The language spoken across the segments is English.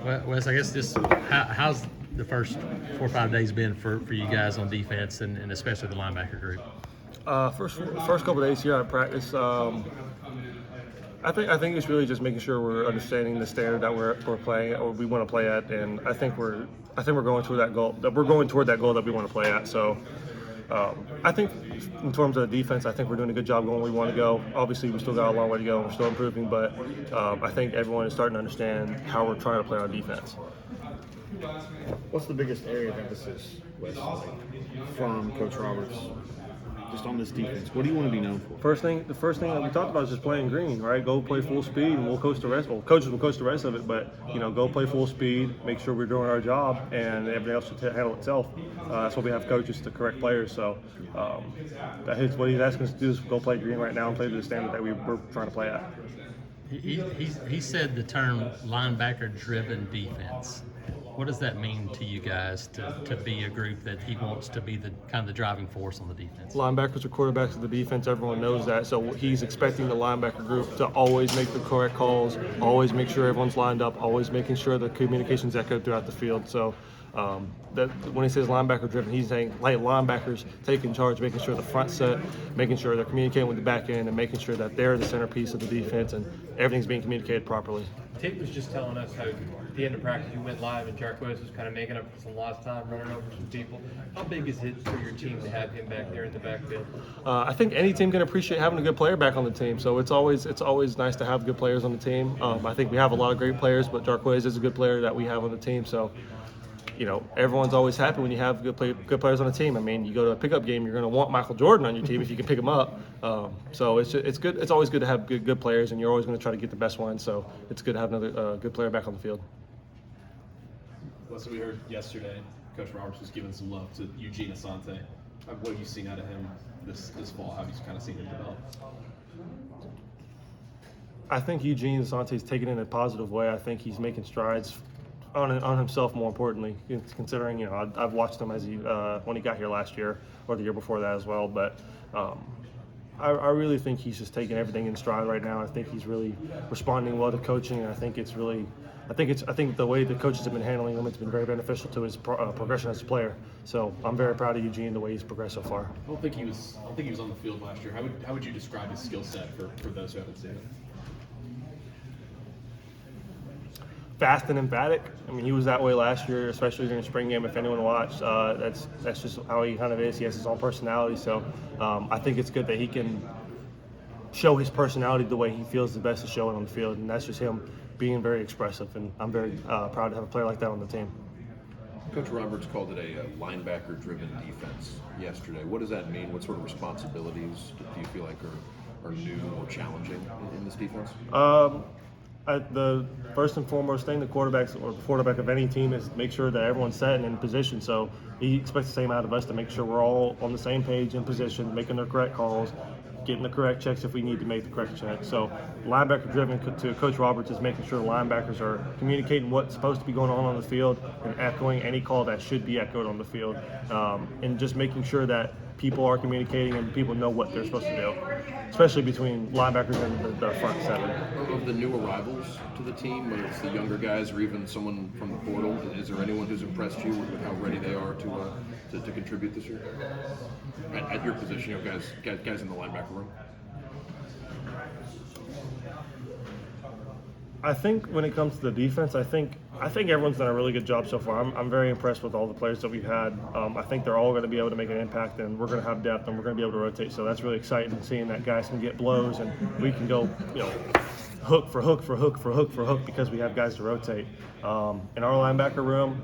Well, Wes, I guess how's the first 4 or 5 days been for you guys on defense and especially the linebacker group? First couple of days here at practice, I think it's really just making sure we're understanding the standard that we're playing or we want to play at, and I think we're going toward that goal. We're going toward that goal that we want to play at. So. I think in terms of the defense, I think we're doing a good job going where we want to go. Obviously, we still got a long way to go. We're still improving, but I think everyone is starting to understand how we're trying to play on defense. What's the biggest area of emphasis, Wesley, from Coach Roberts, just on this defense? What do you want to be known for? The first thing that we talked about is just playing green, right? Go play full speed, and we'll coach the rest. Well, coaches will coach the rest of it, but go play full speed, make sure we're doing our job, and everything else will handle itself. That's what we have coaches to correct players. So that's what he's asking us to do is go play green right now and play to the standard that we're trying to play at. He said the term linebacker-driven defense. What does that mean to you guys to be a group that he wants to be the kind of the driving force on the defense? Linebackers are quarterbacks of the defense. Everyone knows that. So he's expecting the linebacker group to always make the correct calls, always make sure everyone's lined up, always making sure the communication's echoed throughout the field. So that when he says linebacker driven, he's saying like linebackers taking charge, making sure the front set, making sure they're communicating with the back end, and making sure that they're the centerpiece of the defense and everything's being communicated properly. Tate was just telling us how at the end of practice you went live and Jarquez was kind of making up for some lost time, running over some people. How big is it for your team to have him back there in the backfield? I think any team can appreciate having a good player back on the team. So it's always nice to have good players on the team. I think we have a lot of great players, but Jarquez is a good player that we have on the team. So everyone's always happy when you have good players on the team. I mean, you go to a pickup game, you're going to want Michael Jordan on your team if you can pick him up. So it's good. It's always good to have good players, and you're always going to try to get the best one. So it's good to have another good player back on the field. Well, so we heard yesterday, Coach Roberts was giving some love to Eugene Asante. What have you seen out of him this fall? How have you kind of seen him develop? I think Eugene Asante's taken it in a positive way. I think he's making strides on himself, more importantly, considering I've watched him as when he got here last year or the year before that as well. But I really think he's just taking everything in stride right now. I think he's really responding well to coaching, and I think the way the coaches have been handling him, it's been very beneficial to his progression as a player. So I'm very proud of Eugene the way he's progressed so far. I don't think he was on the field last year. How would you describe his skill set for those who haven't seen it? Fast and emphatic. I mean, he was that way last year, especially during the spring game. If anyone watched, that's just how he kind of is. He has his own personality. So I think it's good that he can show his personality the way he feels the best to show it on the field, and that's just him being very expressive. And I'm very proud to have a player like that on the team. Coach Roberts called it a linebacker-driven defense yesterday. What does that mean? What sort of responsibilities do you feel like are new or challenging in this defense? The first and foremost thing, the quarterback of any team is make sure that everyone's set and in position. So he expects the same out of us to make sure we're all on the same page in position, making the correct calls, getting the correct checks if we need to make the correct check. So linebacker driven to Coach Roberts is making sure the linebackers are communicating what's supposed to be going on the field and echoing any call that should be echoed on the field, and just making sure that people are communicating and people know what they're supposed to do, especially between linebackers and the front seven. Of the new arrivals to the team, whether it's the younger guys or even someone from the portal, is there anyone who's impressed you with how ready they are to contribute this year? At your position, guys in the linebacker room? I think when it comes to the defense, I think everyone's done a really good job so far. I'm very impressed with all the players that we've had. I think they're all going to be able to make an impact, and we're going to have depth, and we're going to be able to rotate. So that's really exciting, seeing that guys can get blows, and we can go, hook for hook for hook for hook for hook because we have guys to rotate. In our linebacker room,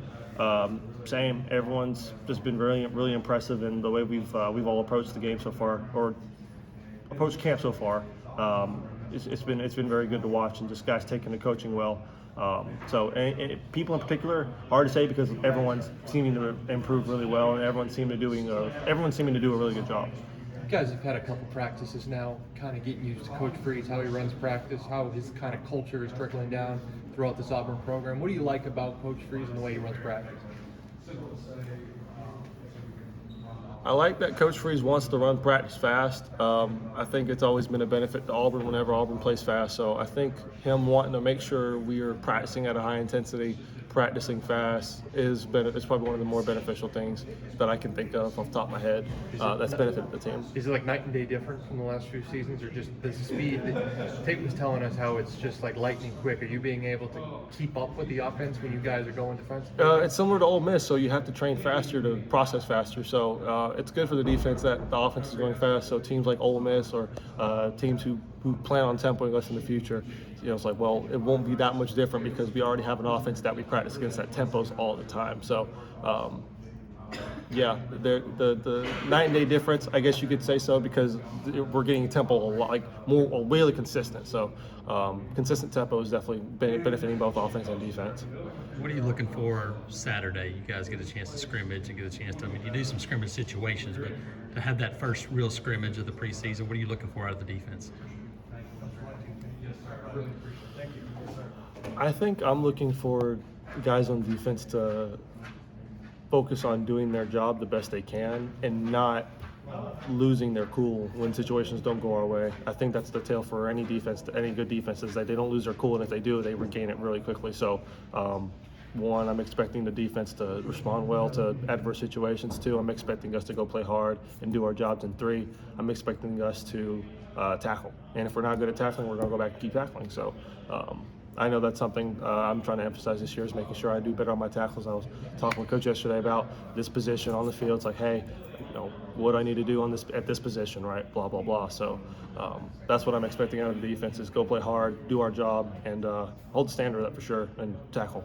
same. Everyone's just been really, really impressive in the way we've all approached the game so far, or approached camp so far. It's been very good to watch, and just guys taking the coaching well. So people in particular, hard to say because everyone's seeming to improve really well, and everyone's seeming to do a really good job. You guys have had a couple practices now, kind of getting used to Coach Freeze, how he runs practice, how his kind of culture is trickling down throughout this Auburn program. What do you like about Coach Freeze and the way he runs practice? I like that Coach Freeze wants to run practice fast. I think it's always been a benefit to Auburn whenever Auburn plays fast. So I think him wanting to make sure we are practicing at a high intensity, practicing fast is probably one of the more beneficial things that I can think of off the top of my head that's benefited the team. Is it like night and day different from the last few seasons, or just the speed? Tate was telling us how it's just like lightning quick. Are you being able to keep up with the offense when you guys are going defensively? It's similar to Ole Miss, so you have to train faster to process faster. So it's good for the defense that the offense is going fast. So teams like Ole Miss or teams who plan on tempoing us in the future, it's like, well, it won't be that much different because we already have an offense that we practice against that tempos all the time. So, yeah, the night and day difference, I guess you could say so, because we're getting tempo a lot, more really consistent. So, consistent tempo is definitely benefiting both offense and defense. What are you looking for Saturday? You guys get a chance to scrimmage and get a chance to, you do some scrimmage situations, but to have that first real scrimmage of the preseason, what are you looking for out of the defense? I think I'm looking for guys on defense to focus on doing their job the best they can and not losing their cool when situations don't go our way. I think that's the tale for any defense, any good defense, is that they don't lose their cool, and if they do, they regain it really quickly. So, one, I'm expecting the defense to respond well to adverse situations. Two, I'm expecting us to go play hard and do our jobs. And three, I'm expecting us to tackle. And if we're not good at tackling, we're going to go back and keep tackling. So I know that's something I'm trying to emphasize this year, is making sure I do better on my tackles. I was talking with Coach yesterday about this position on the field. It's like, hey, what do I need to do on this at this position, right? Blah, blah, blah. So that's what I'm expecting out of the defense, is go play hard, do our job, and hold the standard up for sure, and tackle.